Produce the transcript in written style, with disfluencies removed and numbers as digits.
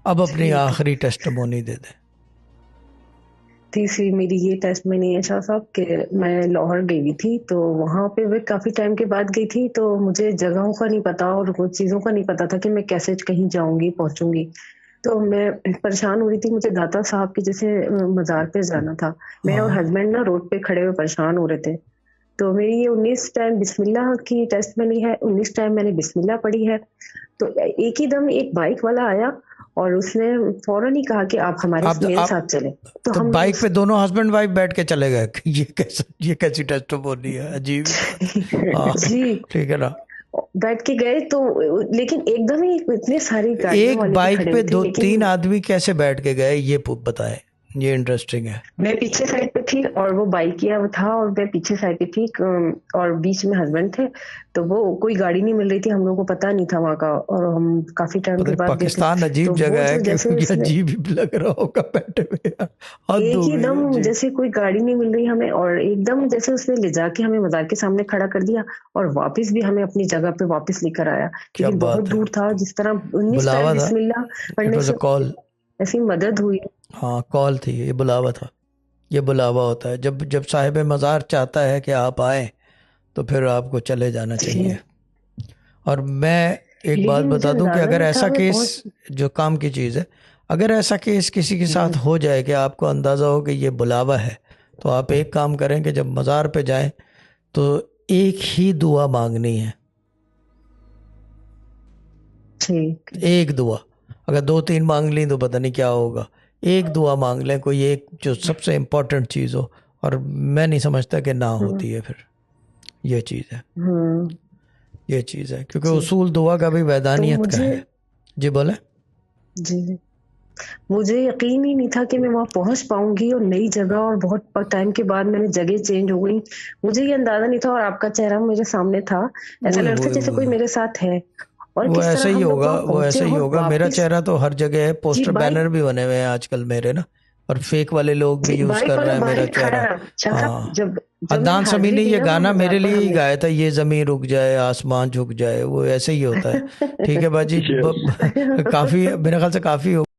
अब अपनी ठीक है। आखिरी टेस्टिमोनी दे दे। तीसरी मेरी ये टेस्ट में नहीं है शाह साहब कि मैं लाहौर गई हुई थी, तो वहां पे मैं काफी टाइम के बाद गई थी, तो मुझे जगहों का नहीं पता और कुछ चीजों का नहीं पता था कि मैं कैसे कहीं जाऊंगी पहुंचूंगी। तो मैं परेशान हो रही थी, मुझे दाता साहब के जैसे मजार पे जाना था। मैं और हाँ, हस्बैंड ना रोड पे खड़े हुए परेशान हो रहे थे। तो मेरी ये 19 टाइम बिस्मिल्लाह की टेस्ट बनी है, 19 टाइम मैंने बिस्मिल्लाह पढ़ी है। तो एक ही दम एक बाइक वाला आया और उसने फौरन ही कहा कि आप हमारे मेरे आप साथ चले। तो तो हम बाइक पे दोनों हस्बैंड वाइफ बैठ के चले गए। ये कैसी टेस्टिमोनी है, अजीब ही बात है। हाँ, जी, ठीक है ना। बैठ के गए तो लेकिन एकदम ही इतने सारी गाड़ियों एक वाले भी बाइक खड़े पे हुए थे, दो तीन लेकिन आदमी कैसे बैठ के गए, ये बताएं। ये इंटरेस्टिंग है। मैं पीछे साइड पे थी और वो बाइकिया था और मैं पीछे साइड पे थी, और बीच में हस्बैंड थे। तो वो कोई गाड़ी नहीं मिल रही थी, हम लोगों को पता नहीं था वहां का, और हम काफी टाइम पता के नहीं, बाद गए थे। पाकिस्तान अजीब तो वो जगह है जो कि जैसे ये उसने अजीब ही लग रहा होगा बैठे हुए यार। हद एक हो ही गई है, दम अजीब। जैसे कोई गाड़ी नहीं मिल रही हमें, और एकदम जैसे उसने ले जाके हमें मजार के सामने खड़ा कर दिया और वापस भी हमें अपनी जगह पे वापस लेकर आया। क्या लेकिन बहुत बात है। दूर था, जिस तरह 19 टाइम बुलावा था। बिस्मिल्लाह इट पढ़ने वाज अ से कॉल। ऐसी मदद हुई। हाँ, कॉल थी, ये बुलावा था। ये बुलावा होता है जब जब साहिब मज़ार चाहता है कि आप आए, तो फिर आपको चले जाना जी, चाहिए। और मैं एक बात लेकिन मुझे बता दूं कि अंदाजा अगर नहीं था ऐसा मैं केस, पहुंच। जो काम की चीज़ है, अगर ऐसा केस किसी के साथ जी, हो जाए कि आपको अंदाज़ा हो कि ये बुलावा है, तो आप एक काम करें कि जब मज़ार पे जाएं तो एक ही दुआ मांगनी है। ठीक है। एक दुआ। अगर दो तीन मांग ली तो पता नहीं क्या होगा। एक दुआ मांग लें, कोई एक जो सबसे इम्पोर्टेंट चीज़ हो। और मैं नहीं समझता कि ना हम्म। होती है फिर। ये चीज़ है। हम्म। ये चीज़ है, क्योंकि जी। उसूल दुआ का भी तो वैदानियत का मुझे है। जी बोले। जी, मुझे यकीन ही नहीं था कि मैं वहां पहुंच पाऊंगी, और नई जगह और बहुत टाइम के बाद मैंने जगह चेंज हो गई। मुझे ये अंदाजा नहीं था, और आपका चेहरा मेरे सामने था। ऐसा वो लग रहा था वो जैसे वो कोई मेरे साथ है, और वो किस ऐसा तरह ही हम लोग होगा, वहां वो पहुंचे ऐसा ही और होगा। मेरा वापिस। चेहरा तो हर जगह है, जी, पोस्टर बाइक बैनर भी बने हुए हैं आजकल मेरे ना। और फेक वाले लोग भी जी, यूज़ बाइक कर रहे वाला हैं मेरा बाहर खड़ा चेहरा। रहा शाह साहब, हाँ। जब जब मैंने अदनान समी हाजिरी ने दी ये ना वहां गाना मजार मेरे पर लिए ही हमने। गाया था, ये ज़मीन रुक जाए आसमान झुक जाए, वो ऐसे ही होता है। ठीक है बाजी। काफ़ी, मेरे ख्याल से काफ़ी